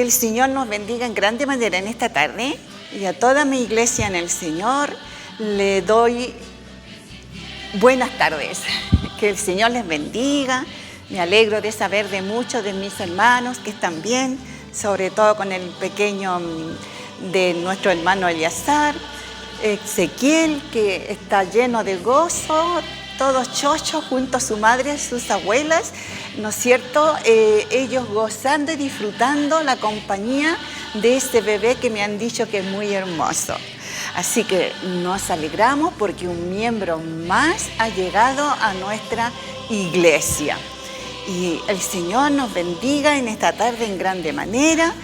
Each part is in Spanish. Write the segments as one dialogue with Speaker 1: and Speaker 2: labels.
Speaker 1: Que el Señor nos bendiga en grande manera en esta tarde, y a toda mi iglesia en el Señor le doy buenas tardes. Que el Señor les bendiga. Me alegro de saber de muchos de mis hermanos que están bien, sobre todo con el pequeño de nuestro hermano Eleazar, Ezequiel, que está lleno de gozo, todos chochos junto a su madre, sus abuelas, ¿no es cierto? Ellos gozando y disfrutando la compañía de este bebé que me han dicho que es muy hermoso. Así que nos alegramos porque un miembro más ha llegado a nuestra iglesia. Y el Señor nos bendiga en esta tarde en grande manera.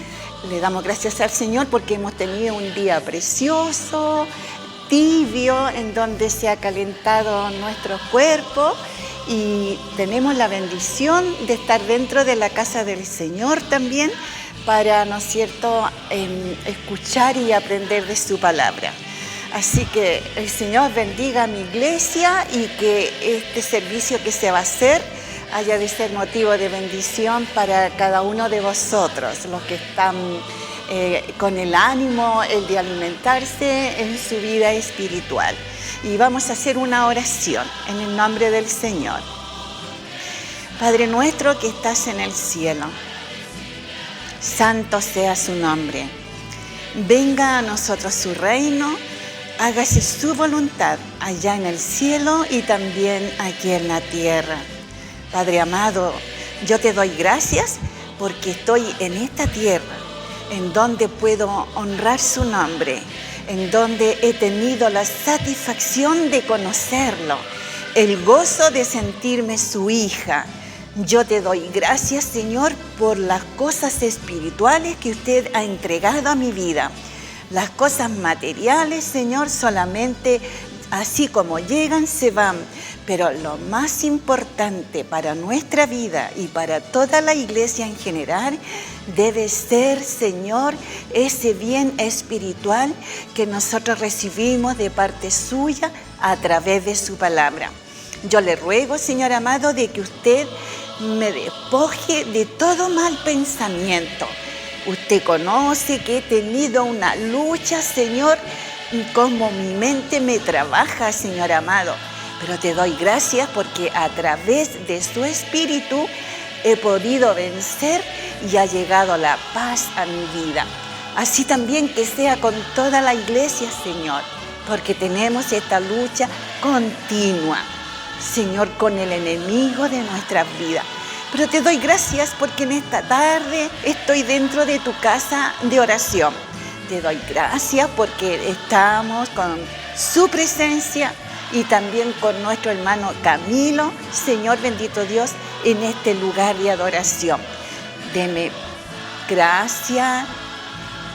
Speaker 1: Le damos gracias al Señor porque hemos tenido un día precioso, tibio, en donde se ha calentado nuestro cuerpo y tenemos la bendición de estar dentro de la casa del Señor también para, ¿no es cierto?, escuchar y aprender de su palabra. Así que el Señor bendiga a mi iglesia y que este servicio que se va a hacer haya de ser motivo de bendición para cada uno de vosotros, los que están con el ánimo, el de alimentarse en su vida espiritual. Y vamos a hacer una oración en el nombre del Señor. Padre nuestro que estás en el cielo, santo sea su nombre. Venga a nosotros su reino, hágase su voluntad allá en el cielo y también aquí en la tierra. Padre amado, yo te doy gracias porque estoy en esta tierra, en donde puedo honrar su nombre, en donde he tenido la satisfacción de conocerlo, el gozo de sentirme su hija. Yo te doy gracias, Señor, por las cosas espirituales que usted ha entregado a mi vida. Las cosas materiales, Señor, solamente así como llegan, se van. Pero lo más importante para nuestra vida y para toda la iglesia en general debe ser, Señor, ese bien espiritual que nosotros recibimos de parte suya a través de su palabra. Yo le ruego, Señor amado, de que usted me despoje de todo mal pensamiento. Usted conoce que he tenido una lucha, Señor, y cómo mi mente me trabaja, Señor amado. Pero te doy gracias porque a través de su espíritu he podido vencer y ha llegado la paz a mi vida. Así también que sea con toda la iglesia, Señor, porque tenemos esta lucha continua, Señor, con el enemigo de nuestras vidas. Pero te doy gracias porque en esta tarde estoy dentro de tu casa de oración. Te doy gracias porque estamos con su presencia y también con nuestro hermano Camilo, Señor bendito Dios, en este lugar de adoración. Deme gracia,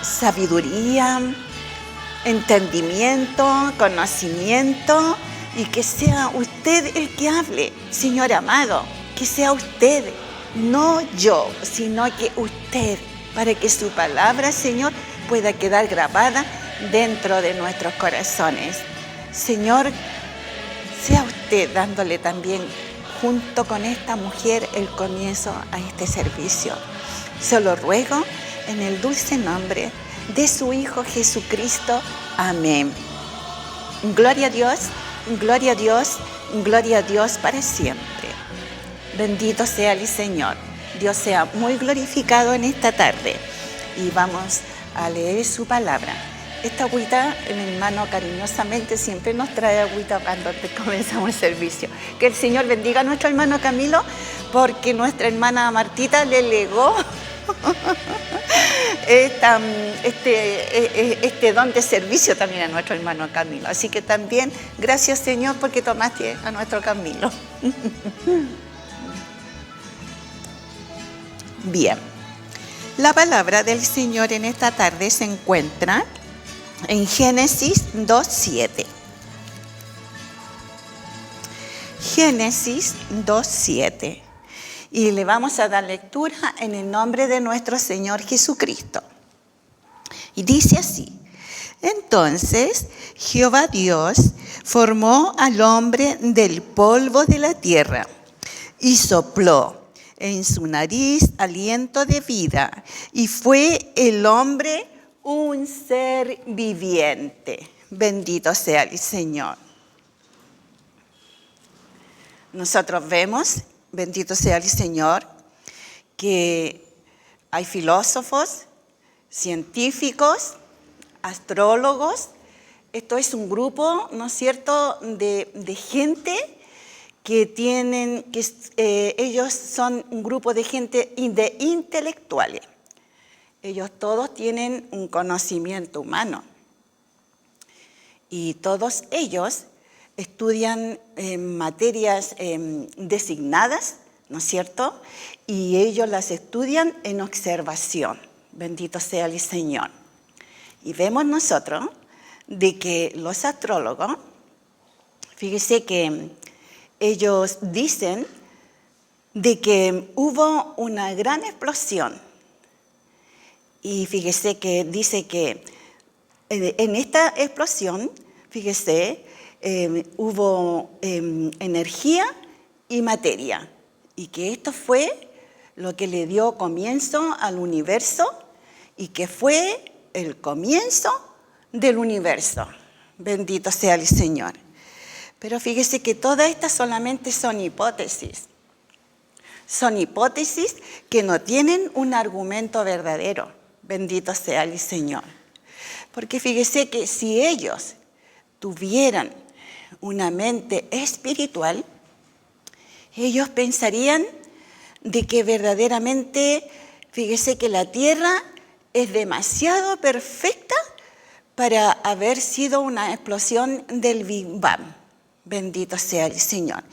Speaker 1: sabiduría, entendimiento, conocimiento y que sea usted el que hable, Señor amado, que sea usted, no yo, sino que usted, para que su palabra, Señor, pueda quedar grabada dentro de nuestros corazones. Señor, sea usted dándole también, junto con esta mujer, el comienzo a este servicio. Se lo ruego en el dulce nombre de su Hijo Jesucristo. Amén. Gloria a Dios, gloria a Dios, gloria a Dios para siempre. Bendito sea el Señor. Dios sea muy glorificado en esta tarde. Y vamos a leer su palabra. Esta agüita, mi hermano cariñosamente siempre nos trae agüita cuando comenzamos el servicio. Que el Señor bendiga a nuestro hermano Camilo, porque nuestra hermana Martita le legó este don de servicio también a nuestro hermano Camilo. Así que también, gracias Señor, porque tomaste a nuestro Camilo. Bien, la palabra del Señor en esta tarde se encuentra en Génesis 2:7. Génesis 2:7. Y le vamos a dar lectura en el nombre de nuestro Señor Jesucristo. Y dice así: entonces Jehová Dios formó al hombre del polvo de la tierra y sopló en su nariz aliento de vida, y fue el hombre un ser viviente. Bendito sea el Señor. Nosotros vemos, bendito sea el Señor, que hay filósofos, científicos, astrólogos. Esto es un grupo, ¿no es cierto?, de gente que tienen, ellos son un grupo de gente de intelectuales. Ellos todos tienen un conocimiento humano y todos ellos estudian materias designadas, ¿no es cierto?, y ellos las estudian en observación. Bendito sea el Señor. Y vemos nosotros de que los astrólogos, fíjese que ellos dicen de que hubo una gran explosión. Y fíjese que dice que en esta explosión, fíjese, hubo energía y materia. Y que esto fue lo que le dio comienzo al universo y que fue el comienzo del universo. Bendito sea el Señor. Pero fíjese que todas estas solamente son hipótesis. Son hipótesis que no tienen un argumento verdadero. Bendito sea el Señor. Porque fíjese que si ellos tuvieran una mente espiritual, ellos pensarían de que verdaderamente, fíjese que la Tierra es demasiado perfecta para haber sido una explosión del Big Bang. Bendito sea el Señor.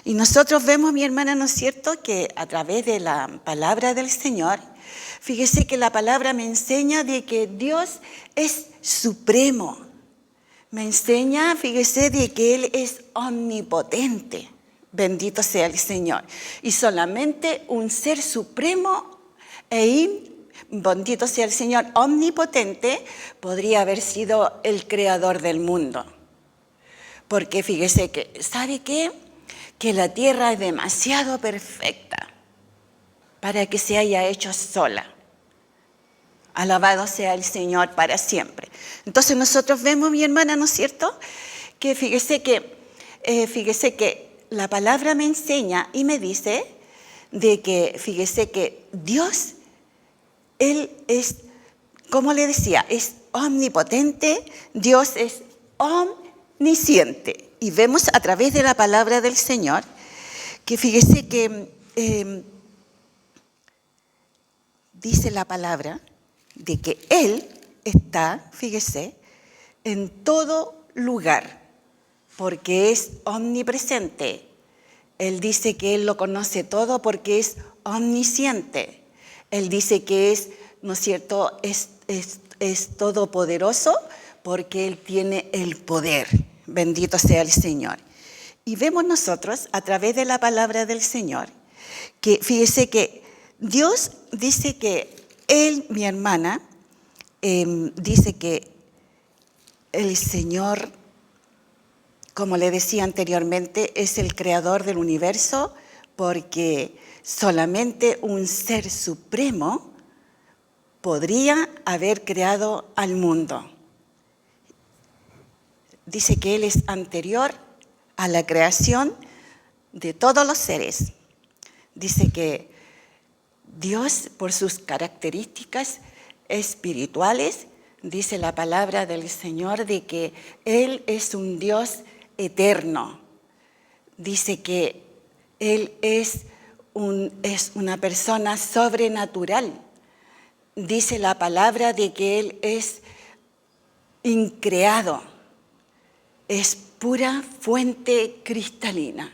Speaker 1: Y nosotros vemos, mi hermana, ¿no es cierto?, que a través de la palabra del Señor, fíjese que la palabra me enseña de que Dios es supremo. Me enseña, fíjese, de que Él es omnipotente. Bendito sea el Señor. Y solamente un ser supremo bendito sea el Señor, omnipotente, podría haber sido el creador del mundo. Porque fíjese que, ¿sabe qué? Que la tierra es demasiado perfecta para que se haya hecho sola. Alabado sea el Señor para siempre. Entonces nosotros vemos, mi hermana, ¿no es cierto?, que fíjese que la palabra me enseña y me dice de que, fíjese que Dios, Él es, como le decía, es omnipotente, Dios es omnisciente. Y vemos a través de la palabra del Señor que fíjese que dice la palabra de que Él está, fíjese, en todo lugar, porque es omnipresente. Él dice que Él lo conoce todo porque es omnisciente. Él dice que es, ¿no es cierto?, es todopoderoso porque Él tiene el poder. Bendito sea el Señor. Y vemos nosotros, a través de la palabra del Señor, que fíjese que Dios dice que Él, mi hermana, dice que el Señor, como le decía anteriormente, es el creador del universo porque solamente un ser supremo podría haber creado al mundo. Dice que Él es anterior a la creación de todos los seres. Dice que Dios, por sus características espirituales, dice la palabra del Señor de que Él es un Dios eterno. Dice que Él es una persona sobrenatural. Dice la palabra de que Él es increado. Es pura fuente cristalina.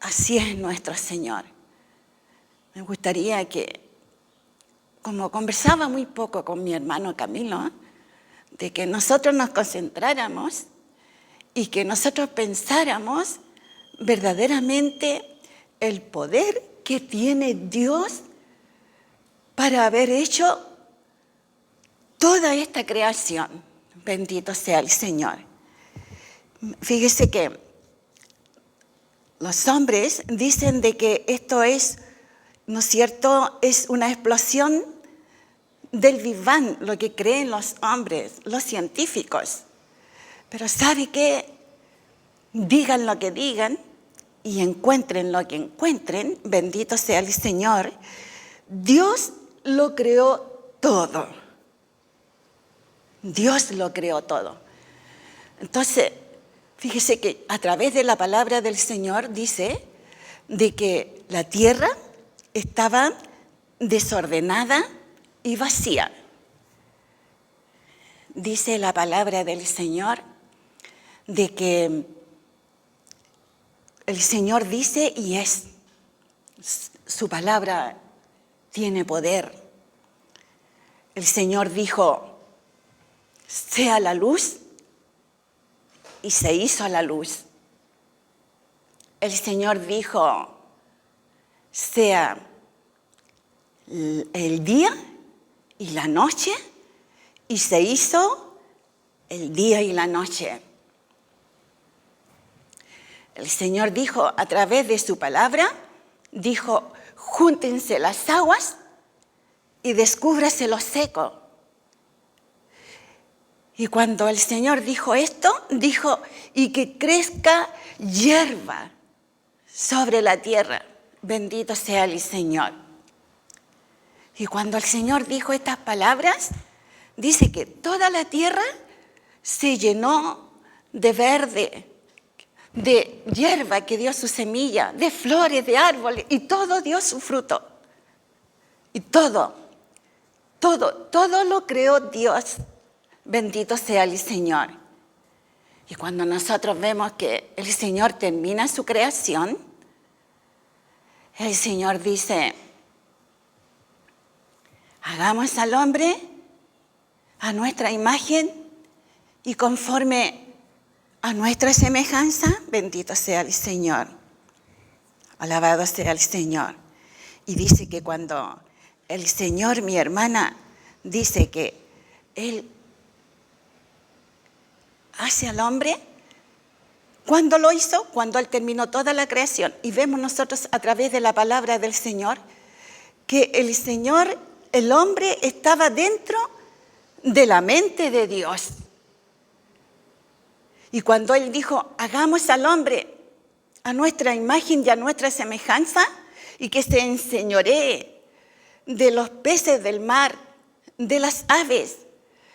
Speaker 1: Así es nuestro Señor. Me gustaría que, como conversaba muy poco con mi hermano Camilo, de que nosotros nos concentráramos y que nosotros pensáramos verdaderamente el poder que tiene Dios para haber hecho toda esta creación. Bendito sea el Señor. Fíjese que los hombres dicen de que esto es ¿no es cierto?, es una explosión del viván, lo que creen los hombres, los científicos. Pero ¿sabe qué? Digan lo que digan y encuentren lo que encuentren, bendito sea el Señor, Dios lo creó todo. Dios lo creó todo. Entonces, fíjese que a través de la palabra del Señor dice de que la tierra estaba desordenada y vacía. Dice la palabra del Señor de que el Señor dice y es. Su palabra tiene poder. El Señor dijo, sea la luz, y se hizo la luz. El Señor dijo, sea el día y la noche, y se hizo el día y la noche. El Señor dijo a través de su palabra, dijo, júntense las aguas y descúbrase lo seco. Y cuando el Señor dijo esto, dijo, y que crezca hierba sobre la tierra. Bendito sea el Señor. Y cuando el Señor dijo estas palabras, dice que toda la tierra se llenó de verde, de hierba que dio su semilla, de flores, de árboles, y todo dio su fruto. Y todo lo creó Dios. Bendito sea el Señor. Y cuando nosotros vemos que el Señor termina su creación, el Señor dice, hagamos al hombre a nuestra imagen y conforme a nuestra semejanza. Bendito sea el Señor. Alabado sea el Señor. Y dice que cuando el Señor, mi hermana, dice que Él hace al hombre, ¿cuándo lo hizo? Cuando Él terminó toda la creación. Y vemos nosotros a través de la palabra del Señor que el Señor, el hombre, estaba dentro de la mente de Dios. Y cuando Él dijo, hagamos al hombre a nuestra imagen y a nuestra semejanza, y que se enseñoree de los peces del mar, de las aves,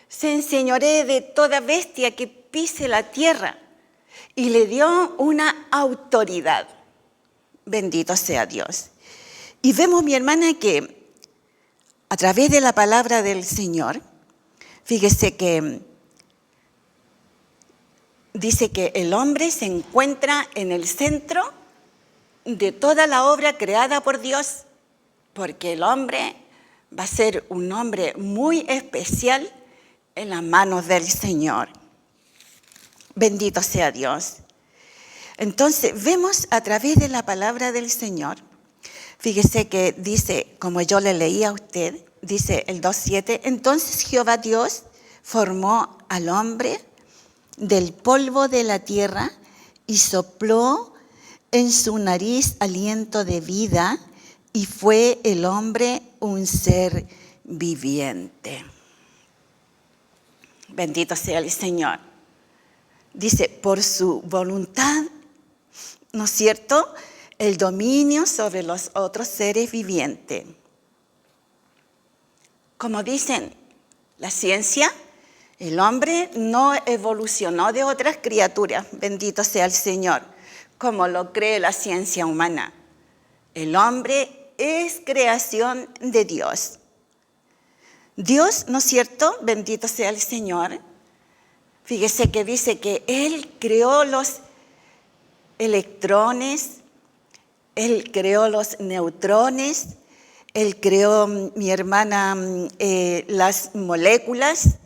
Speaker 1: se enseñoree de toda bestia que pise la tierra, y le dio una autoridad. Bendito sea Dios. Y vemos, mi hermana, que a través de la palabra del Señor, fíjese que dice que el hombre se encuentra en el centro de toda la obra creada por Dios, porque el hombre va a ser un hombre muy especial en las manos del Señor. Bendito sea Dios. Entonces, vemos a través de la palabra del Señor, fíjese que dice, como yo le leí a usted, dice el 2:7, entonces Jehová Dios formó al hombre del polvo de la tierra y sopló en su nariz aliento de vida, y fue el hombre un ser viviente. Bendito sea el Señor. Dice, por su voluntad, ¿no es cierto?, el dominio sobre los otros seres vivientes. Como dicen la ciencia, el hombre no evolucionó de otras criaturas, bendito sea el Señor, como lo cree la ciencia humana. El hombre es creación de Dios. Dios, ¿no es cierto?, bendito sea el Señor. Fíjese que dice que Él creó los electrones, Él creó los neutrones, Él creó, mi hermana, las moléculas,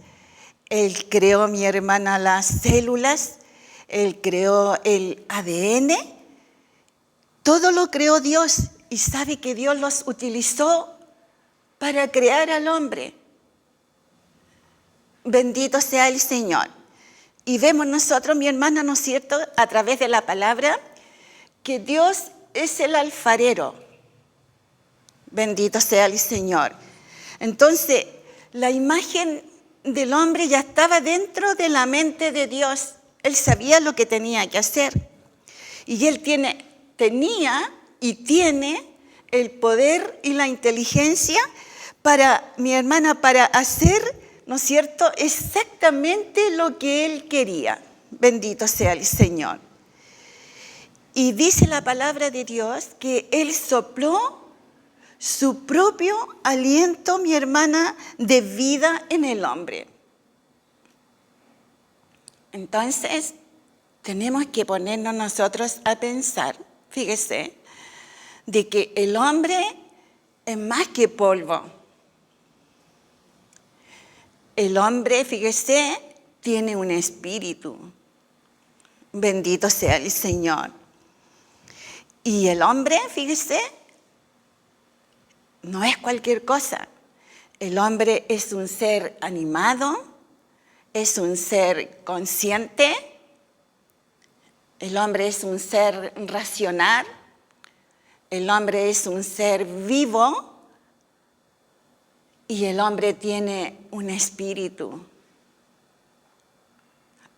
Speaker 1: Él creó, mi hermana, las células, Él creó el ADN. Todo lo creó Dios, y sabe que Dios los utilizó para crear al hombre. Bendito sea el Señor. Y vemos nosotros, mi hermana, ¿no es cierto?, a través de la palabra, que Dios es el alfarero. Bendito sea el Señor. Entonces, la imagen del hombre ya estaba dentro de la mente de Dios. Él sabía lo que tenía que hacer. Y él tenía y tiene el poder y la inteligencia para, mi hermana, para hacer, ¿no es cierto?, exactamente lo que él quería. Bendito sea el Señor. Y dice la palabra de Dios que él sopló su propio aliento, mi hermana, de vida en el hombre. Entonces, tenemos que ponernos nosotros a pensar, fíjese, de que el hombre es más que polvo. El hombre, fíjese, tiene un espíritu. Bendito sea el Señor. Y el hombre, fíjese, no es cualquier cosa. El hombre es un ser animado, es un ser consciente, el hombre es un ser racional, el hombre es un ser vivo y el hombre tiene un espíritu.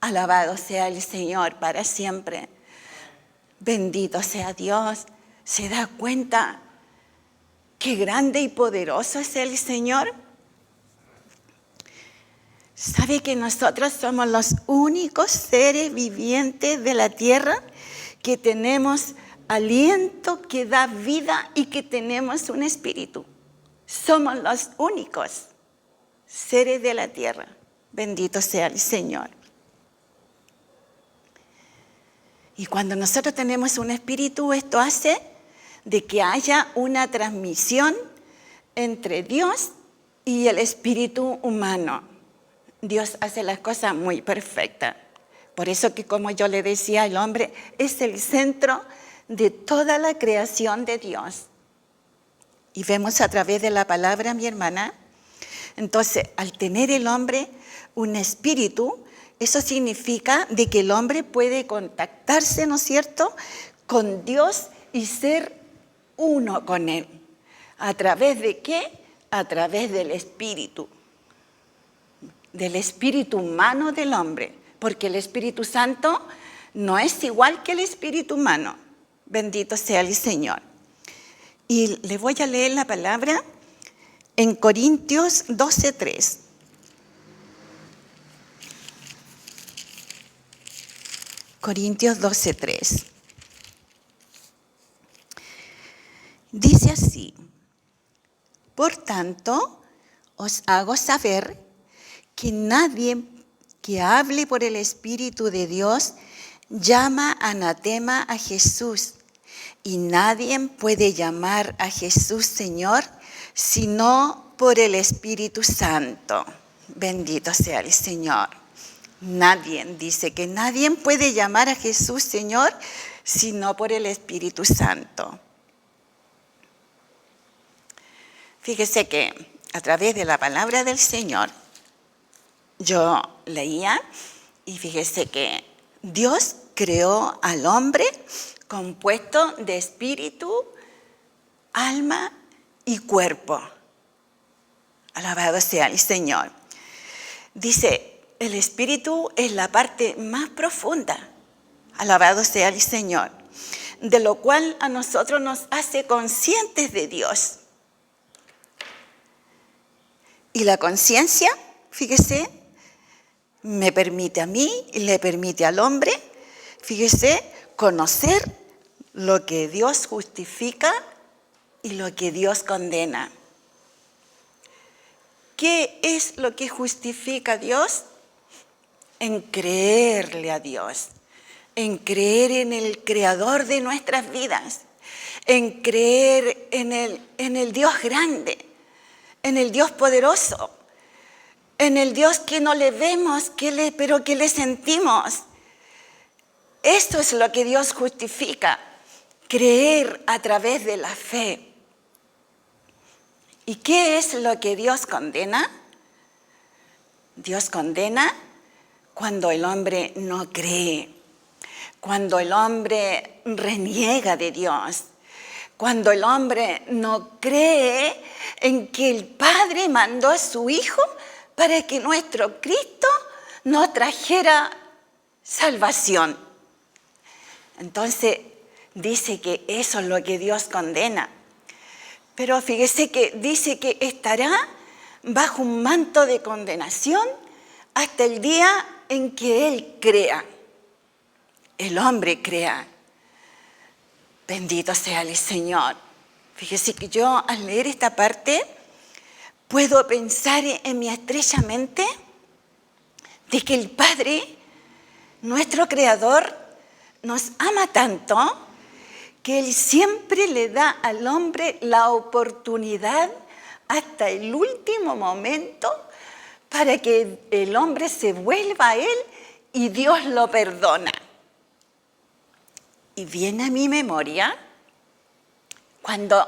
Speaker 1: Alabado sea el Señor para siempre. Bendito sea Dios. ¿Se da cuenta qué grande y poderoso es el Señor? ¿Sabe que nosotros somos los únicos seres vivientes de la tierra que tenemos aliento, que da vida y que tenemos un espíritu? Somos los únicos seres de la tierra. Bendito sea el Señor. Y cuando nosotros tenemos un espíritu, esto hace de que haya una transmisión entre Dios y el espíritu humano. Dios hace las cosas muy perfectas. Por eso que, como yo le decía, el hombre es el centro de toda la creación de Dios. Y vemos a través de la palabra, mi hermana, entonces, al tener el hombre un espíritu, eso significa de que el hombre puede contactarse, ¿no es cierto?, con Dios y ser uno con Él. ¿A través de qué? A través del espíritu humano del hombre, porque el Espíritu Santo no es igual que el espíritu humano. Bendito sea el Señor. Y le voy a leer la palabra en Corintios 12:3. Corintios 12:3. Dice así: por tanto, os hago saber que nadie que hable por el Espíritu de Dios llama anatema a Jesús, y nadie puede llamar a Jesús Señor sino por el Espíritu Santo. Bendito sea el Señor. Nadie, dice que nadie puede llamar a Jesús Señor sino por el Espíritu Santo. Fíjese que a través de la palabra del Señor, yo leía y fíjese que Dios creó al hombre compuesto de espíritu, alma y cuerpo. Alabado sea el Señor. Dice, el espíritu es la parte más profunda. Alabado sea el Señor. De lo cual a nosotros nos hace conscientes de Dios. Y la conciencia, fíjese, me permite a mí y le permite al hombre, fíjese, conocer lo que Dios justifica y lo que Dios condena. ¿Qué es lo que justifica a Dios? En creerle a Dios, en creer en el Creador de nuestras vidas, en creer en el Dios grande, en el Dios poderoso, en el Dios que no le vemos, pero que le sentimos. Esto es lo que Dios justifica, creer a través de la fe. ¿Y qué es lo que Dios condena? Dios condena cuando el hombre no cree, cuando el hombre reniega de Dios, Cuando el hombre no cree en que el Padre mandó a su Hijo para que nuestro Cristo nos trajera salvación. Entonces dice que eso es lo que Dios condena. Pero fíjese que dice que estará bajo un manto de condenación hasta el día en que Él crea. El hombre crea. Bendito sea el Señor. Fíjese que yo al leer esta parte puedo pensar en mi estrecha mente de que el Padre, nuestro Creador, nos ama tanto que Él siempre le da al hombre la oportunidad hasta el último momento para que el hombre se vuelva a Él y Dios lo perdona. Y viene a mi memoria cuando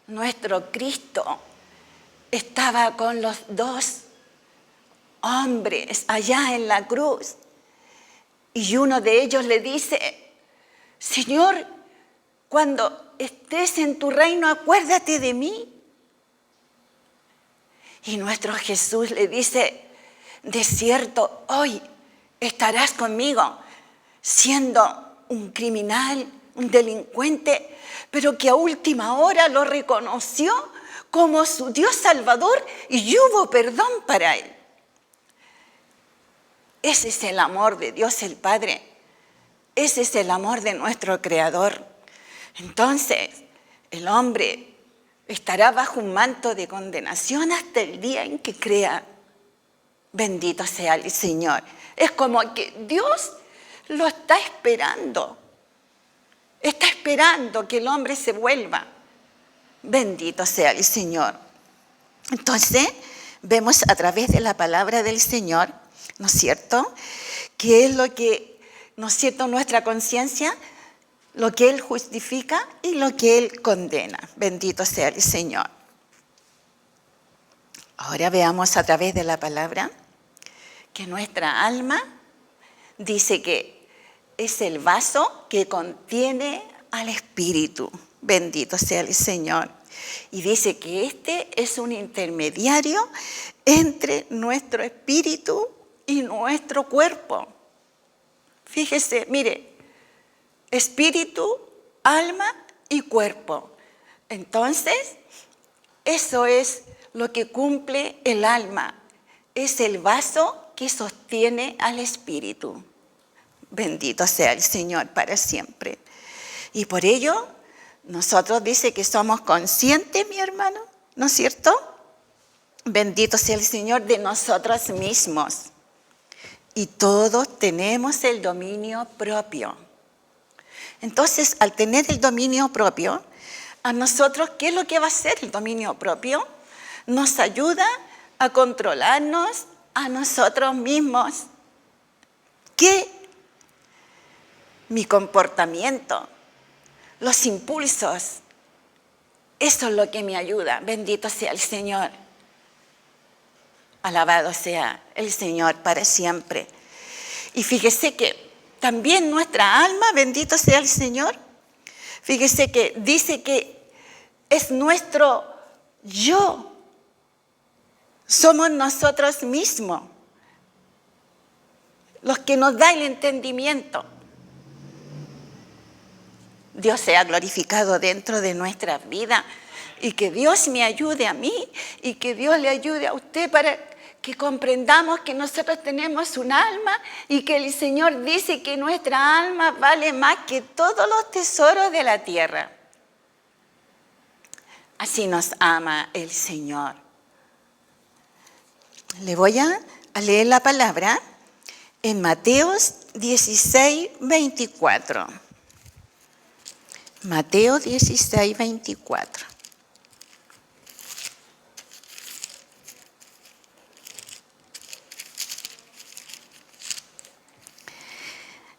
Speaker 1: nuestro Cristo estaba con los dos hombres allá en la cruz y uno de ellos le dice: Señor, cuando estés en tu reino, acuérdate de mí. Y nuestro Jesús le dice: de cierto, hoy estarás conmigo, siendo un criminal, un delincuente, pero que a última hora lo reconoció como su Dios Salvador y hubo perdón para él. Ese es el amor de Dios el Padre. Ese es el amor de nuestro Creador. Entonces, el hombre estará bajo un manto de condenación hasta el día en que crea. Bendito sea el Señor. Es como que Dios lo está esperando. Está esperando que el hombre se vuelva. Bendito sea el Señor. Entonces, vemos a través de la palabra del Señor, ¿no es cierto?, que es lo que, ¿no es cierto?, nuestra conciencia, lo que Él justifica y lo que Él condena. Bendito sea el Señor. Ahora veamos a través de la palabra que nuestra alma dice que es el vaso que contiene al Espíritu. Bendito sea el Señor. Y dice que este es un intermediario entre nuestro espíritu y nuestro cuerpo. Fíjese, mire, espíritu, alma y cuerpo. Entonces, eso es lo que cumple el alma. Es el vaso que sostiene al espíritu. Bendito sea el Señor para siempre. Y por ello, nosotros dice que somos conscientes, mi hermano, ¿no es cierto? Bendito sea el Señor de nosotros mismos. Y todos tenemos el dominio propio. Entonces, al tener el dominio propio, a nosotros, ¿qué es lo que va a hacer el dominio propio? Nos ayuda a controlarnos a nosotros mismos. ¿Qué? Mi comportamiento, los impulsos, eso es lo que me ayuda. Bendito sea el Señor. Alabado sea el Señor para siempre. Y fíjese que también nuestra alma, bendito sea el Señor, fíjese que dice que es nuestro yo. Somos nosotros mismos los que nos da el entendimiento. Dios sea glorificado dentro de nuestra vida y que Dios me ayude a mí y que Dios le ayude a usted para que comprendamos que nosotros tenemos un alma y que el Señor dice que nuestra alma vale más que todos los tesoros de la tierra. Así nos ama el Señor. Le voy a leer la palabra en Mateos 16, 24. Mateo 16, 24.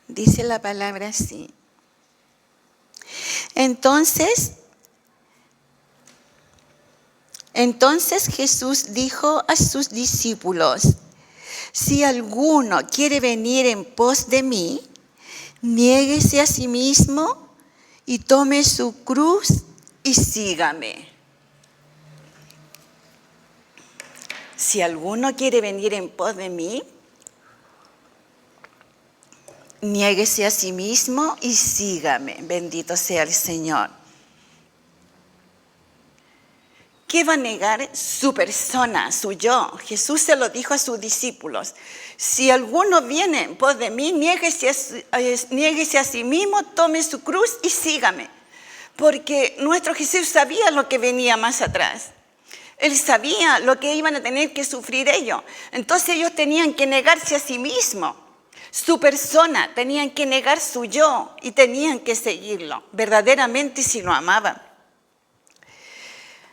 Speaker 1: Dice la palabra así. Entonces Jesús dijo a sus discípulos: si alguno quiere venir en pos de mí, niéguese a sí mismo y tome su cruz y sígame. Si alguno quiere venir en pos de mí, niéguese a sí mismo y sígame. Bendito sea el Señor. ¿Qué va a negar? Su persona, su yo. Jesús se lo dijo a sus discípulos. Si alguno viene en pos de mí, niéguese a sí mismo, tome su cruz y sígame. Porque nuestro Jesús sabía lo que venía más atrás. Él sabía lo que iban a tener que sufrir ellos. Entonces ellos tenían que negarse a sí mismos. Su persona, tenían que negar su yo y tenían que seguirlo, verdaderamente si lo amaban.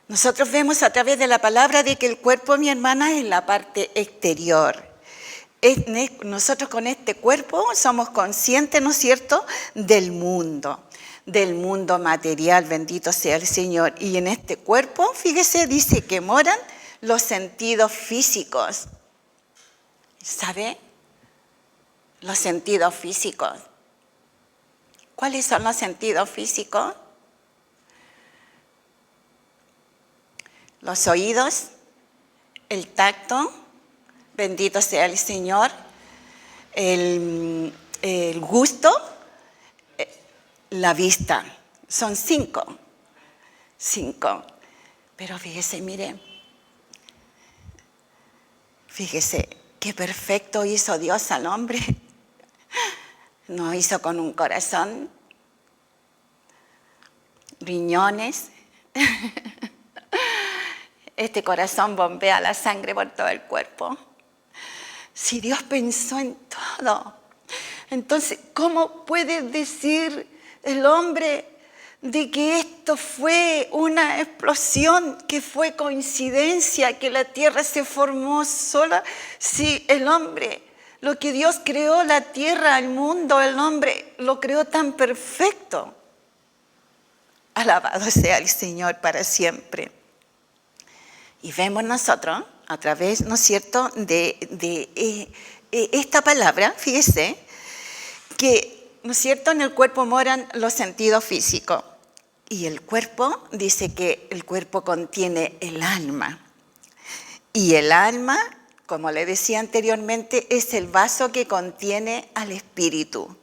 Speaker 1: Nosotros vemos a través de la palabra de que el cuerpo, mi hermana, es la parte exterior. Nosotros con este cuerpo somos conscientes, ¿no es cierto?, del mundo material, bendito sea el Señor. Y en este cuerpo, fíjese, dice que moran los sentidos físicos. ¿Sabe? Los sentidos físicos. ¿Cuáles son los sentidos físicos? Los oídos, el tacto, bendito sea el Señor, el gusto, la vista. Son 5. Pero fíjese, mire, fíjese qué perfecto hizo Dios al hombre. Nos hizo con un corazón, riñones. Este corazón bombea la sangre por todo el cuerpo. Si Dios pensó en todo, entonces, ¿cómo puede decir el hombre de que esto fue una explosión, que fue coincidencia, que la tierra se formó sola? Si el hombre, lo que Dios creó, la tierra, el mundo, el hombre, lo creó tan perfecto. Alabado sea el Señor para siempre. Y vemos nosotros, a través, ¿no es cierto?, de esta palabra, fíjese, que, ¿no es cierto?, en el cuerpo moran los sentidos físicos. Y el cuerpo, dice que el cuerpo contiene el alma. Y el alma, como le decía anteriormente, es el vaso que contiene al espíritu.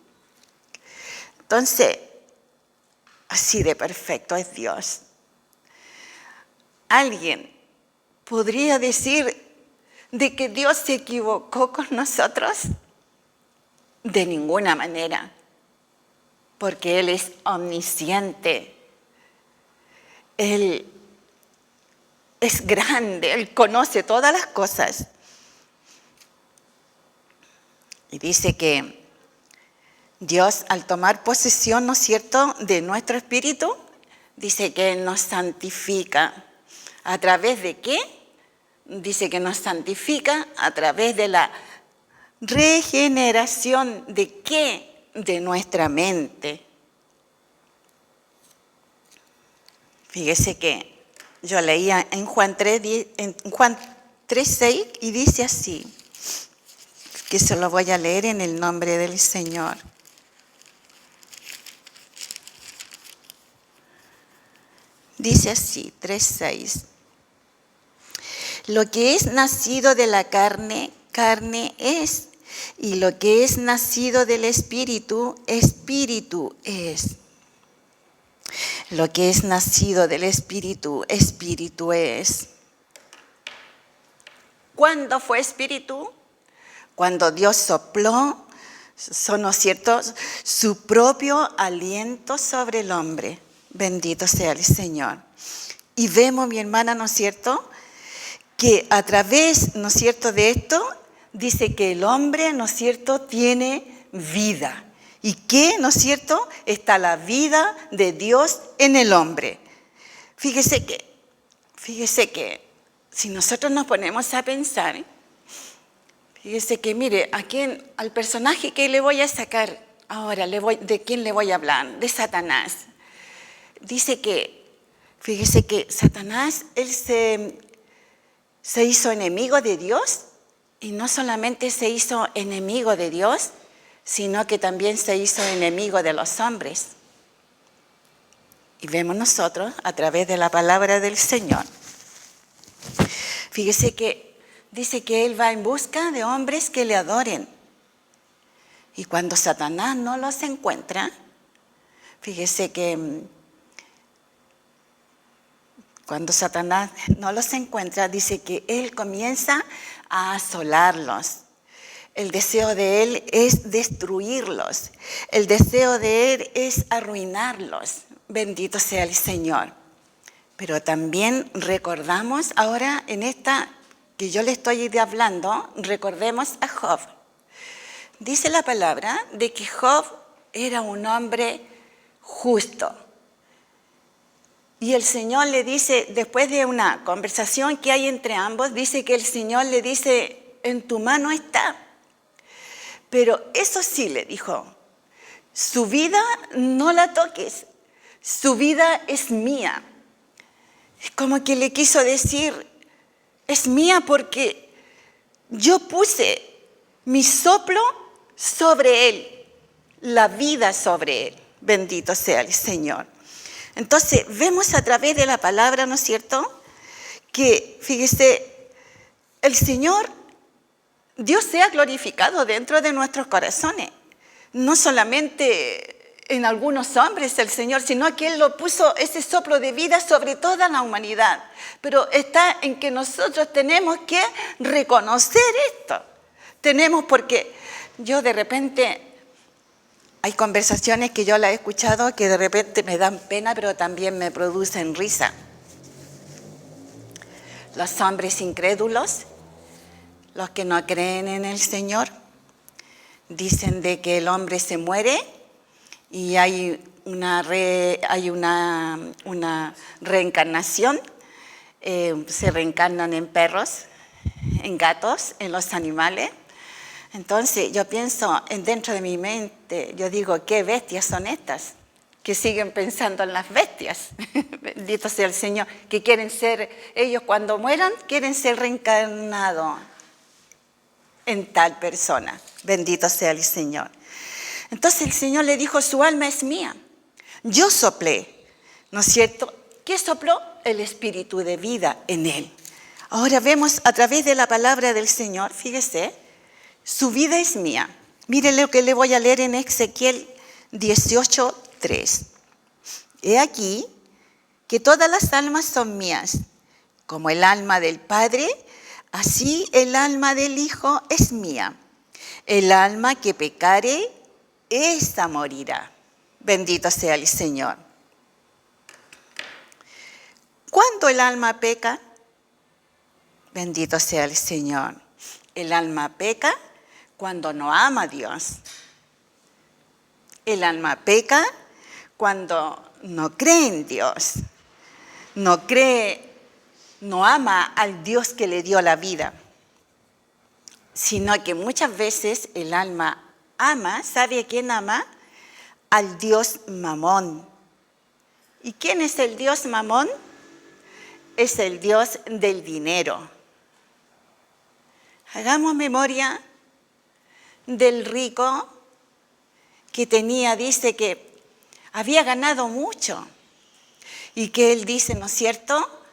Speaker 1: Entonces, así de perfecto es Dios. Alguien podría decir de que Dios se equivocó con nosotros. De ninguna manera, porque Él es omnisciente. Él es grande, Él conoce todas las cosas. Y dice que Dios, al tomar posesión, ¿no es cierto?, de nuestro espíritu, dice que Él nos santifica. ¿A través de qué? Dice que nos santifica a través de la regeneración. ¿De qué? De nuestra mente. Fíjese que yo leía en Juan 3:6 y dice así, que se lo voy a leer en el nombre del Señor. Dice así, 3:6. Lo que es nacido de la carne, carne es, y lo que es nacido del Espíritu, Espíritu es. Lo que es nacido del Espíritu, Espíritu es. ¿Cuándo fue Espíritu? Cuando Dios sopló, ¿no es cierto?, su propio aliento sobre el hombre. Bendito sea el Señor. Y vemos, mi hermana, ¿no es cierto?, que a través, ¿no es cierto?, de esto, dice que el hombre, ¿no es cierto?, tiene vida. ¿Y qué, no es cierto?, está la vida de Dios en el hombre. Fíjese que si nosotros nos ponemos a pensar, fíjese que, mire, al personaje que le voy a sacar ahora, ¿de quién le voy a hablar? De Satanás. Dice que, fíjese que Satanás, él se hizo enemigo de Dios, y no solamente se hizo enemigo de Dios, sino que también se hizo enemigo de los hombres. Y vemos nosotros, a través de la palabra del Señor, fíjese que dice que Él va en busca de hombres que le adoren. Y cuando Satanás no los encuentra, fíjese que cuando Satanás no los encuentra, dice que Él comienza a asolarlos. El deseo de Él es destruirlos. El deseo de Él es arruinarlos. Bendito sea el Señor. Pero también recordamos ahora en esta que yo le estoy hablando, recordemos a Job. Dice la palabra de que Job era un hombre justo. Y el Señor le dice, después de una conversación que hay entre ambos, dice que el Señor le dice, en tu mano está. Pero eso sí le dijo, su vida no la toques, su vida es mía. Es como que le quiso decir, es mía porque yo puse mi soplo sobre él, la vida sobre él. Bendito sea el Señor. Entonces, vemos a través de la palabra, ¿no es cierto?, que, fíjese, el Señor, Dios sea glorificado dentro de nuestros corazones. No solamente en algunos hombres el Señor, sino que Él lo puso ese soplo de vida sobre toda la humanidad. Pero está en que nosotros tenemos que reconocer esto. Tenemos, porque yo de repente, hay conversaciones que yo las he escuchado que de repente me dan pena, pero también me producen risa. Los hombres incrédulos, los que no creen en el Señor, dicen de que el hombre se muere y hay una reencarnación, se reencarnan en perros, en gatos, en los animales. Entonces yo pienso dentro de mi mente, yo digo, ¿qué bestias son estas? Que siguen pensando en las bestias, bendito sea el Señor, que quieren ser, ellos cuando mueran, quieren ser reencarnados en tal persona, bendito sea el Señor. Entonces el Señor le dijo, su alma es mía, yo soplé, ¿no es cierto? ¿Qué sopló? El espíritu de vida en él. Ahora vemos a través de la palabra del Señor, fíjese, su vida es mía. Mire lo que le voy a leer en Ezequiel 18:3. He aquí que todas las almas son mías, como el alma del Padre, así el alma del Hijo es mía. El alma que pecare, esa morirá. Bendito sea el Señor. ¿Cuándo el alma peca? Bendito sea el Señor. El alma peca cuando no ama a Dios. El alma peca cuando no cree en Dios. No ama al Dios que le dio la vida. Sino que muchas veces el alma ama, ¿sabe a quién ama? Al Dios Mamón. ¿Y quién es el Dios Mamón? Es el Dios del dinero. Hagamos memoria del rico que dice que había ganado mucho y que él dice, ¿no es cierto?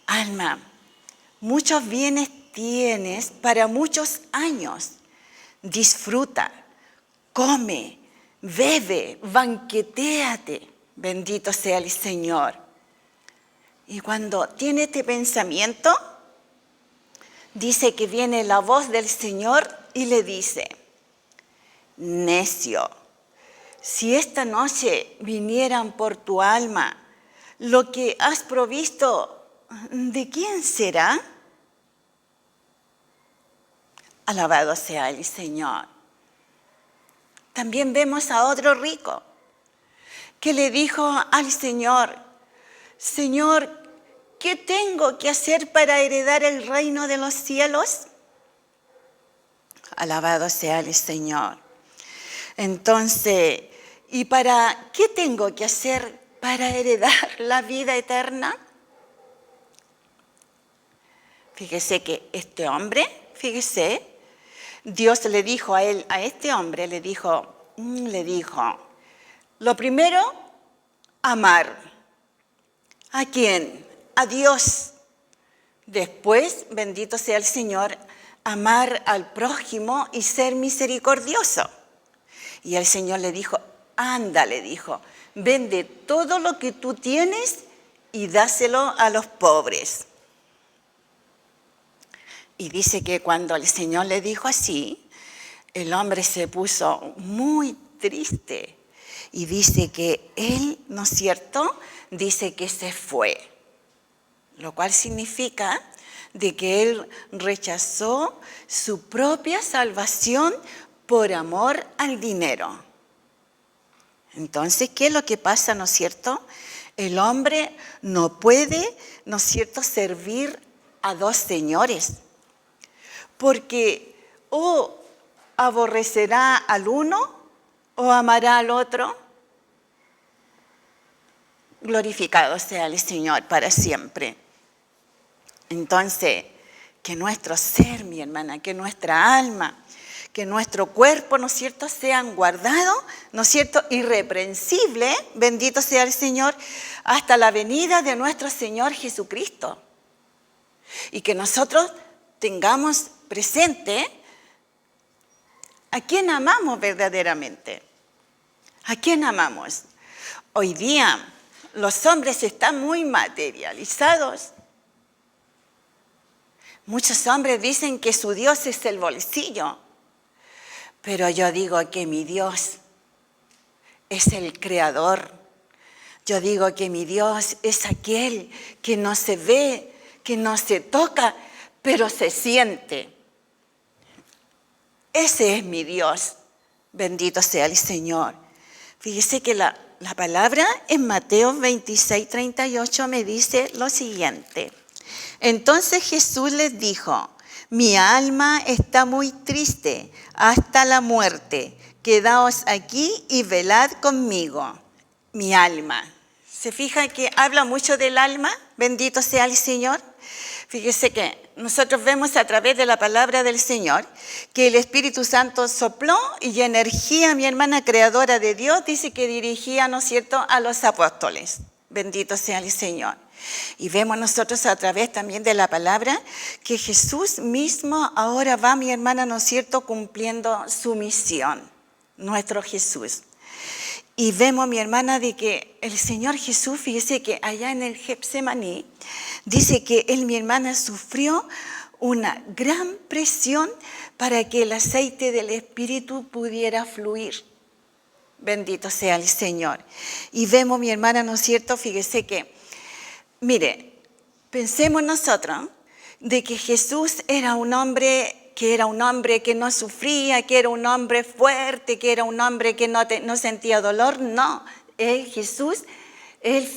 Speaker 1: Alma, muchos bienes tienes para muchos años. Disfruta, come, bebe, banquetéate. Bendito sea el Señor. Y cuando tiene este pensamiento, dice que viene la voz del Señor y le dice, necio, si esta noche vinieran por tu alma, lo que has provisto, ¿de quién será? Alabado sea el Señor. También vemos a otro rico que le dijo al Señor, Señor, ¿qué tengo que hacer para heredar el reino de los cielos? Alabado sea el Señor. Entonces, ¿y para qué tengo que hacer para heredar la vida eterna? Fíjese que este hombre, Dios le dijo a él, a este hombre, le dijo, lo primero, amar. ¿A quién? A Dios. Después, bendito sea el Señor, amar al prójimo y ser misericordioso. Y el Señor le dijo, anda, le dijo, vende todo lo que tú tienes y dáselo a los pobres. Y dice que cuando el Señor le dijo así, el hombre se puso muy triste. Y dice que él, ¿no es cierto?, dice que se fue. Lo cual significa de que él rechazó su propia salvación por amor al dinero. Entonces, ¿qué es lo que pasa, no es cierto? El hombre no puede, ¿no es cierto?, servir a dos señores, porque o aborrecerá al uno o amará al otro. Glorificado sea el Señor para siempre. Entonces, que nuestro ser, mi hermana, que nuestra alma, que nuestro cuerpo, ¿no es cierto?, sean guardados, ¿no es cierto?, irreprensibles, bendito sea el Señor, hasta la venida de nuestro Señor Jesucristo. Y que nosotros tengamos presente a quién amamos verdaderamente. ¿A quién amamos? Hoy día los hombres están muy materializados. Muchos hombres dicen que su Dios es el bolsillo, pero yo digo que mi Dios es el creador. Yo digo que mi Dios es aquel que no se ve, que no se toca, pero se siente. Ese es mi Dios. Bendito sea el Señor. Fíjese que la palabra en Mateo 26, 38 me dice lo siguiente. Entonces Jesús les dijo, mi alma está muy triste hasta la muerte. Quedaos aquí y velad conmigo. Mi alma. ¿Se fija que habla mucho del alma? Bendito sea el Señor. Fíjese que nosotros vemos a través de la palabra del Señor que el Espíritu Santo sopló y energía, mi hermana creadora de Dios, dice que dirigía, ¿no es cierto?, a los apóstoles. Bendito sea el Señor. Y vemos nosotros a través también de la palabra que Jesús mismo ahora va, mi hermana, ¿no es cierto?, cumpliendo su misión, nuestro Jesús. Y vemos, mi hermana, de que el Señor Jesús, fíjese que allá en el Getsemaní, dice que él, mi hermana, sufrió una gran presión para que el aceite del Espíritu pudiera fluir. Bendito sea el Señor. Y vemos, mi hermana, ¿no es cierto? Fíjese que, mire, pensemos nosotros de que Jesús era un hombre que no sufría, que era un hombre fuerte, que era un hombre que no sentía dolor. No, Jesús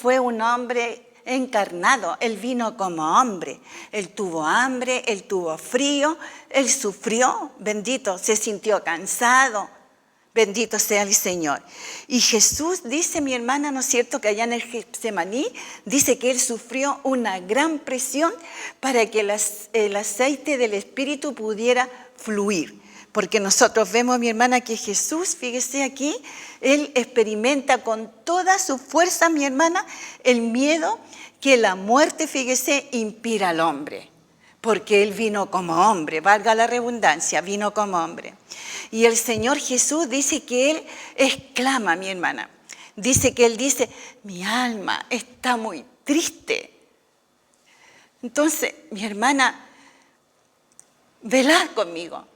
Speaker 1: fue un hombre encarnado, él vino como hombre, él tuvo hambre, él tuvo frío, él sufrió, bendito, se sintió cansado, bendito sea el Señor. Y Jesús dice, mi hermana, ¿no es cierto?, que allá en el Getsemaní, dice que él sufrió una gran presión para que el aceite del Espíritu pudiera fluir. Porque nosotros vemos, mi hermana, que Jesús, fíjese aquí, él experimenta con toda su fuerza, mi hermana, el miedo que la muerte, fíjese, inspira al hombre. Porque él vino como hombre, valga la redundancia, vino como hombre. Y el Señor Jesús dice que él exclama, mi hermana, dice que él dice, mi alma está muy triste. Entonces, mi hermana, velad conmigo,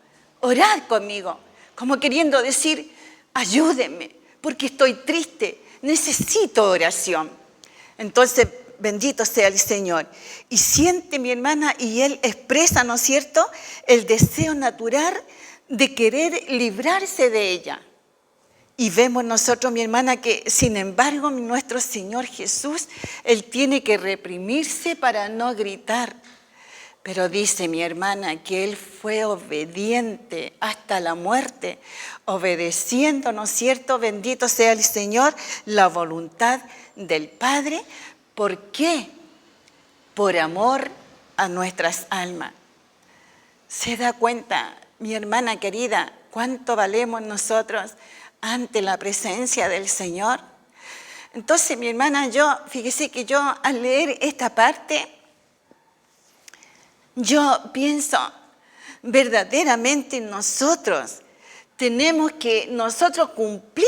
Speaker 1: orad conmigo, como queriendo decir, ayúdenme, porque estoy triste, necesito oración. Entonces, bendito sea el Señor. Y siente, mi hermana, y él expresa, ¿no es cierto?, el deseo natural de querer librarse de ella. Y vemos nosotros, mi hermana, que sin embargo nuestro Señor Jesús, él tiene que reprimirse para no gritar. Pero dice mi hermana que él fue obediente hasta la muerte, obedeciendo, ¿no es cierto?, bendito sea el Señor, la voluntad del Padre. ¿Por qué? Por amor a nuestras almas. ¿Se da cuenta, mi hermana querida, cuánto valemos nosotros ante la presencia del Señor? Entonces, mi hermana, fíjese que yo al leer esta parte, yo pienso, verdaderamente nosotros tenemos que cumplir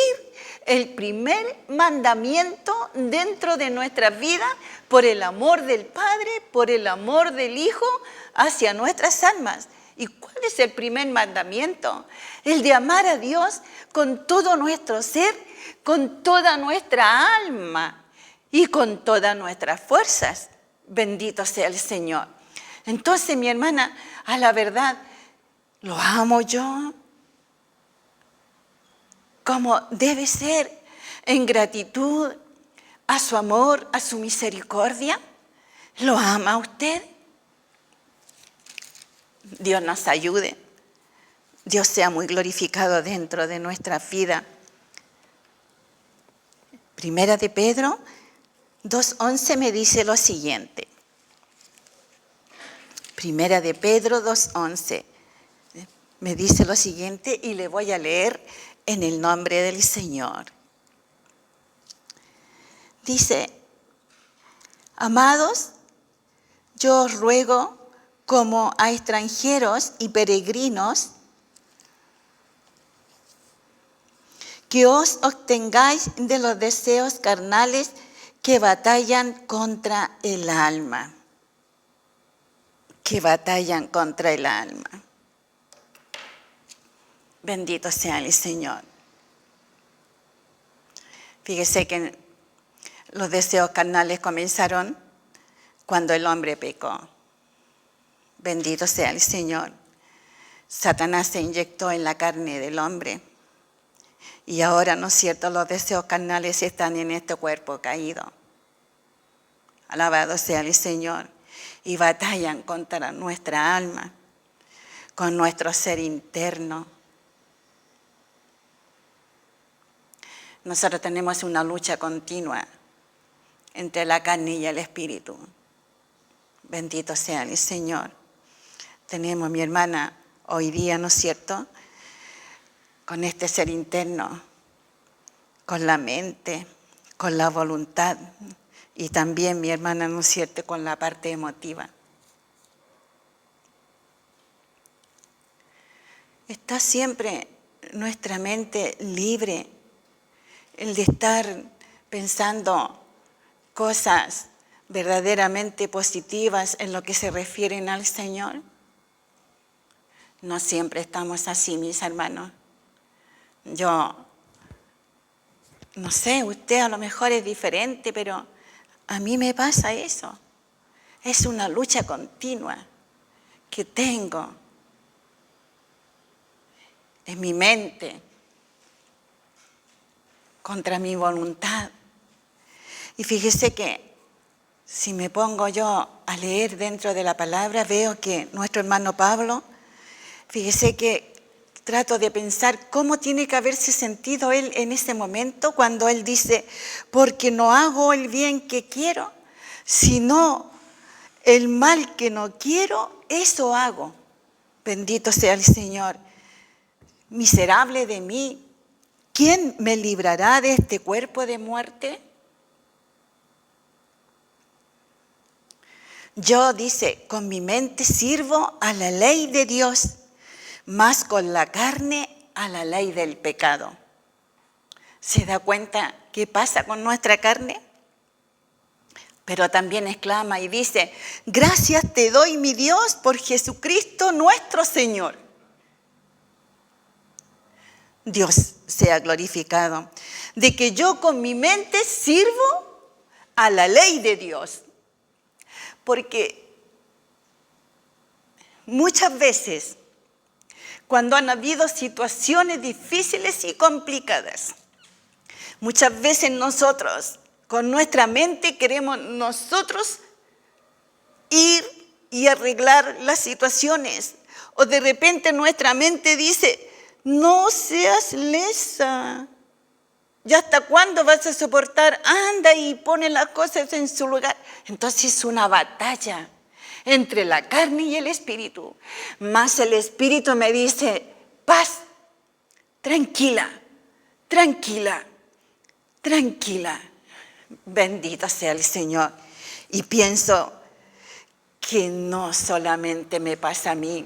Speaker 1: el primer mandamiento dentro de nuestra vida por el amor del Padre, por el amor del Hijo hacia nuestras almas. ¿Y cuál es el primer mandamiento? El de amar a Dios con todo nuestro ser, con toda nuestra alma y con todas nuestras fuerzas. Bendito sea el Señor. Entonces, mi hermana, a la verdad, ¿lo amo yo? Como debe ser, en gratitud a su amor, a su misericordia. ¿Lo ama usted? Dios nos ayude. Dios sea muy glorificado dentro de nuestra vida. Primera de Pedro 2:11 me dice lo siguiente. Primera de Pedro 2:11 me dice lo siguiente y le voy a leer en el nombre del Señor. Dice: amados, yo os ruego como a extranjeros y peregrinos que os obtengáis de los deseos carnales que batallan contra el alma. Que batallan contra el alma. Bendito sea el Señor. Fíjese que los deseos carnales comenzaron cuando el hombre pecó. Bendito sea el Señor. Satanás se inyectó en la carne del hombre. Y ahora, ¿no es cierto?, los deseos carnales están en este cuerpo caído. Alabado sea el Señor. Y batallan contra nuestra alma, con nuestro ser interno. Nosotros tenemos una lucha continua entre la carne y el espíritu. Bendito sea el Señor. Tenemos, mi hermana, hoy día, ¿no es cierto?, con este ser interno, con la mente, con la voluntad y también, mi hermana, ¿no es cierto?, con la parte emotiva. Está siempre nuestra mente libre, el de estar pensando cosas verdaderamente positivas en lo que se refieren al Señor. No siempre estamos así, mis hermanos. Yo, no sé, usted a lo mejor es diferente, pero a mí me pasa eso. Es una lucha continua que tengo en mi mente contra mi voluntad. Y fíjese que si me pongo yo a leer dentro de la palabra, veo que nuestro hermano Pablo, fíjese que trato de pensar cómo tiene que haberse sentido él en ese momento cuando él dice: porque no hago el bien que quiero, sino el mal que no quiero, eso hago. Bendito sea el Señor. Miserable de mí, ¿quién me librará de este cuerpo de muerte? Yo, dice, con mi mente sirvo a la ley de Dios, más con la carne a la ley del pecado. ¿Se da cuenta qué pasa con nuestra carne? Pero también exclama y dice: gracias te doy, mi Dios, por Jesucristo nuestro Señor. Dios sea glorificado, de que yo con mi mente sirvo a la ley de Dios. Porque muchas veces, cuando han habido situaciones difíciles y complicadas, muchas veces nosotros, con nuestra mente, queremos nosotros ir y arreglar las situaciones. O de repente nuestra mente dice: no seas lesa. ¿Ya hasta cuándo vas a soportar? Anda y pone las cosas en su lugar. Entonces es una batalla entre la carne y el espíritu. Más el espíritu me dice: paz, tranquila, tranquila, tranquila. Bendito sea el Señor. Y pienso que no solamente me pasa a mí,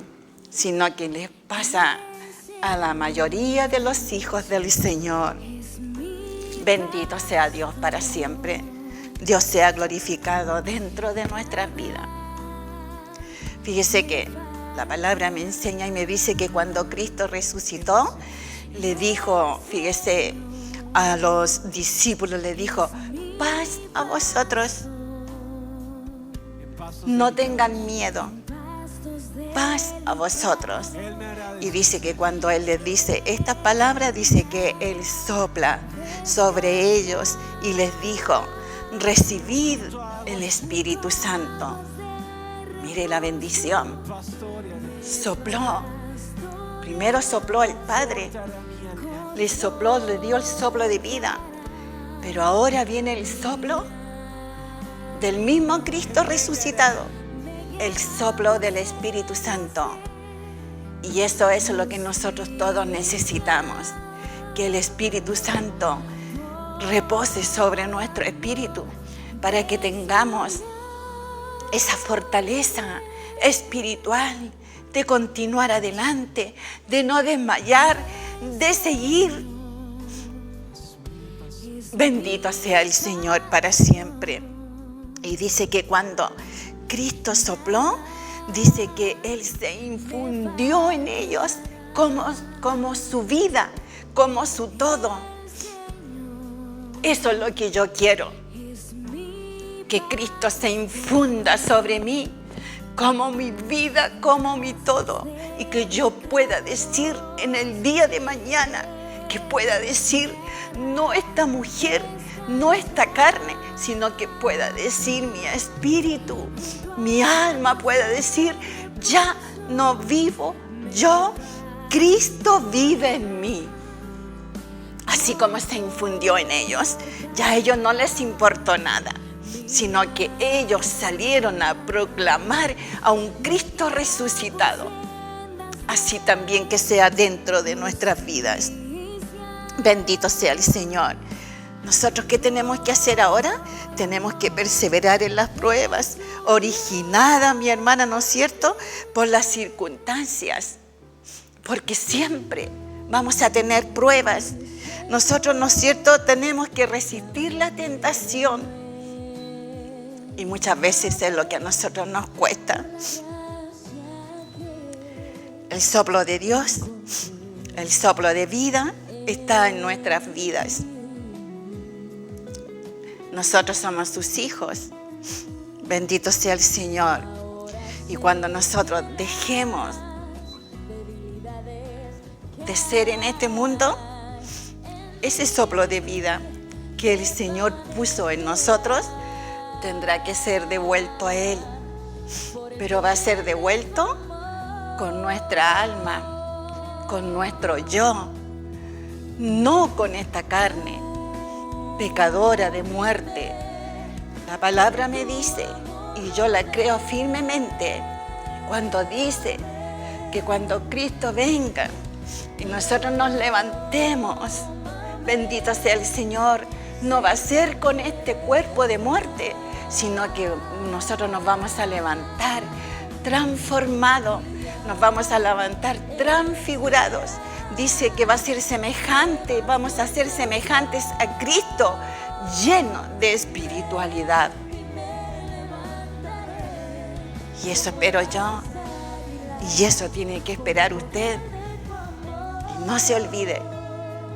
Speaker 1: sino que les pasa a la mayoría de los hijos del Señor. Bendito sea Dios para siempre. Dios sea glorificado dentro de nuestras vidas. Fíjese que la palabra me enseña y me dice que cuando Cristo resucitó, le dijo, fíjese, a los discípulos le dijo, paz a vosotros, no tengan miedo, paz a vosotros. Y dice que cuando Él les dice estas palabras, dice que Él sopla sobre ellos y les dijo, recibid el Espíritu Santo. Mire la bendición. Sopló. Primero sopló el Padre. Le sopló, le dio el soplo de vida. Pero ahora viene el soplo del mismo Cristo resucitado. El soplo del Espíritu Santo. Y eso es lo que nosotros todos necesitamos. Que el Espíritu Santo repose sobre nuestro espíritu para que tengamos esa fortaleza espiritual de continuar adelante, de no desmayar, de seguir. Bendito sea el Señor para siempre. Y dice que cuando Cristo sopló, dice que Él se infundió en ellos como su vida, como su todo. Eso es lo que yo quiero. Que Cristo se infunda sobre mí como mi vida, como mi todo. Y que yo pueda decir en el día de mañana, que pueda decir, no esta mujer, no esta carne, sino que pueda decir mi espíritu, mi alma pueda decir, ya no vivo yo, Cristo vive en mí. Así como se infundió en ellos, ya a ellos no les importó nada, sino que ellos salieron a proclamar a un Cristo resucitado. Así también que sea dentro de nuestras vidas. Bendito sea el Señor. ¿Nosotros qué tenemos que hacer ahora? Tenemos que perseverar en las pruebas, originadas, mi hermana, ¿no es cierto?, por las circunstancias. Porque siempre vamos a tener pruebas. Nosotros, ¿no es cierto?, tenemos que resistir la tentación. Y muchas veces es lo que a nosotros nos cuesta. El soplo de Dios, el soplo de vida está en nuestras vidas. Nosotros somos sus hijos. Bendito sea el Señor. Y cuando nosotros dejemos de ser en este mundo, ese soplo de vida que el Señor puso en nosotros tendrá que ser devuelto a Él. Pero va a ser devuelto con nuestra alma, con nuestro yo, no con esta carne pecadora de muerte. La palabra me dice, y yo la creo firmemente, cuando dice que cuando Cristo venga y nosotros nos levantemos, bendito sea el Señor, no va a ser con este cuerpo de muerte, sino que nosotros nos vamos a levantar transformados, nos vamos a levantar transfigurados. Dice que va a ser semejante, vamos a ser semejantes a Cristo, lleno de espiritualidad. Y eso espero yo, y eso tiene que esperar usted. Y no se olvide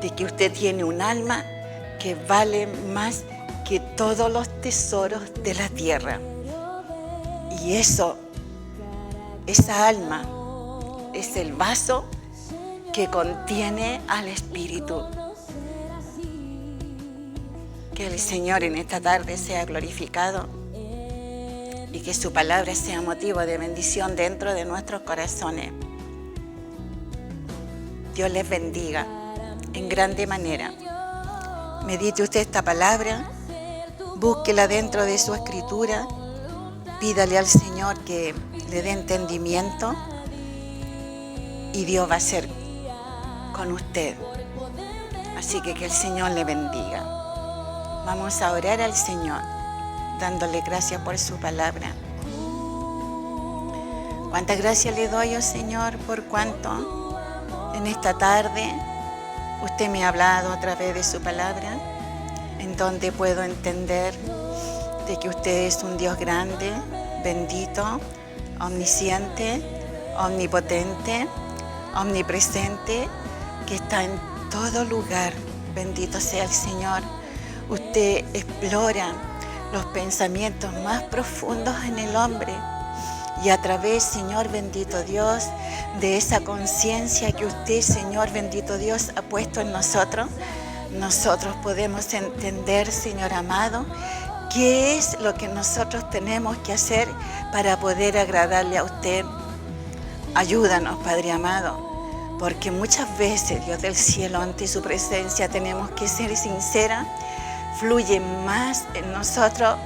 Speaker 1: de que usted tiene un alma que vale más que todos los tesoros de la tierra. Y esa alma es el vaso que contiene al Espíritu. Que el Señor en esta tarde sea glorificado y que su palabra sea motivo de bendición dentro de nuestros corazones. Dios les bendiga en grande manera. Medite usted esta palabra, búsquela dentro de su escritura, pídale al Señor que le dé entendimiento y Dios va a ser con usted. Así que el Señor le bendiga. Vamos a orar al Señor, dándole gracias por su palabra. Cuánta gracia le doy, oh Señor, por cuanto en esta tarde usted me ha hablado a través de su palabra, en donde puedo entender de que usted es un Dios grande, bendito, omnisciente, omnipotente, omnipresente, que está en todo lugar. Bendito sea el Señor. Usted explora los pensamientos más profundos en el hombre y a través, Señor bendito Dios, de esa conciencia que usted, Señor bendito Dios, ha puesto en nosotros podemos entender, Señor amado, qué es lo que nosotros tenemos que hacer para poder agradarle a usted. Ayúdanos, Padre amado, porque muchas veces, Dios del cielo, ante su presencia tenemos que ser sinceras. Fluye más en nosotros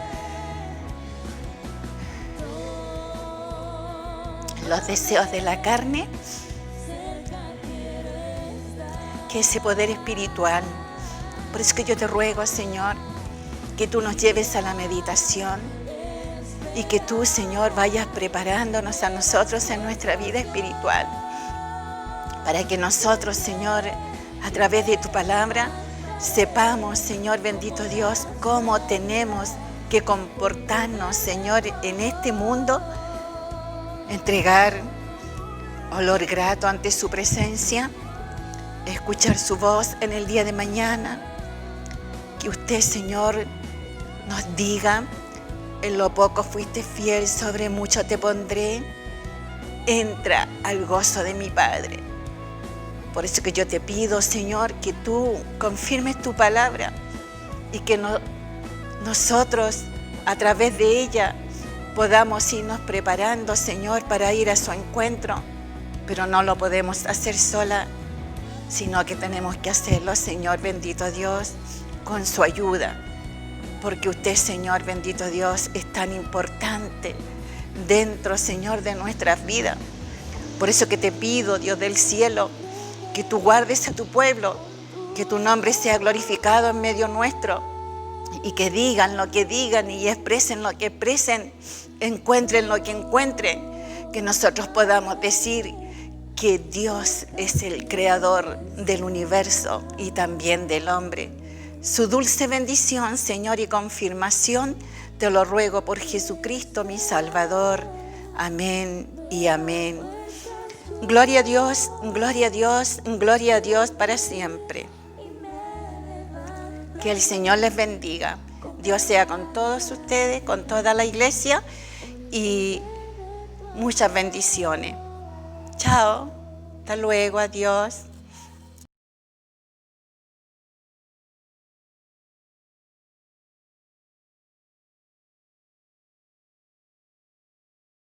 Speaker 1: los deseos de la carne que ese poder espiritual. Por eso que yo te ruego, Señor, que tú nos lleves a la meditación y que tú, Señor, vayas preparándonos a nosotros en nuestra vida espiritual, para que nosotros, Señor, a través de tu palabra, sepamos, Señor bendito Dios, cómo tenemos que comportarnos, Señor, en este mundo, entregar olor grato ante su presencia, escuchar su voz en el día de mañana, que usted, Señor, nos diga: en lo poco fuiste fiel, sobre mucho te pondré, entra al gozo de mi Padre. Por eso que yo te pido, Señor, que tú confirmes tu palabra y que nosotros, a través de ella, podamos irnos preparando, Señor, para ir a su encuentro. Pero no lo podemos hacer sola, sino que tenemos que hacerlo, Señor bendito Dios, con su ayuda. Porque usted, Señor bendito Dios, es tan importante dentro, Señor, de nuestras vidas. Por eso que te pido, Dios del cielo, que tú guardes a tu pueblo, que tu nombre sea glorificado en medio nuestro, y que digan lo que digan y expresen lo que expresen, encuentren lo que encuentren, que nosotros podamos decir que Dios es el creador del universo y también del hombre. Su dulce bendición, Señor, y confirmación, te lo ruego por Jesucristo, mi Salvador. Amén y amén. Gloria a Dios, gloria a Dios, gloria a Dios para siempre. Que el Señor les bendiga. Dios sea con todos ustedes, con toda la iglesia, y muchas bendiciones. Chao, hasta luego, adiós.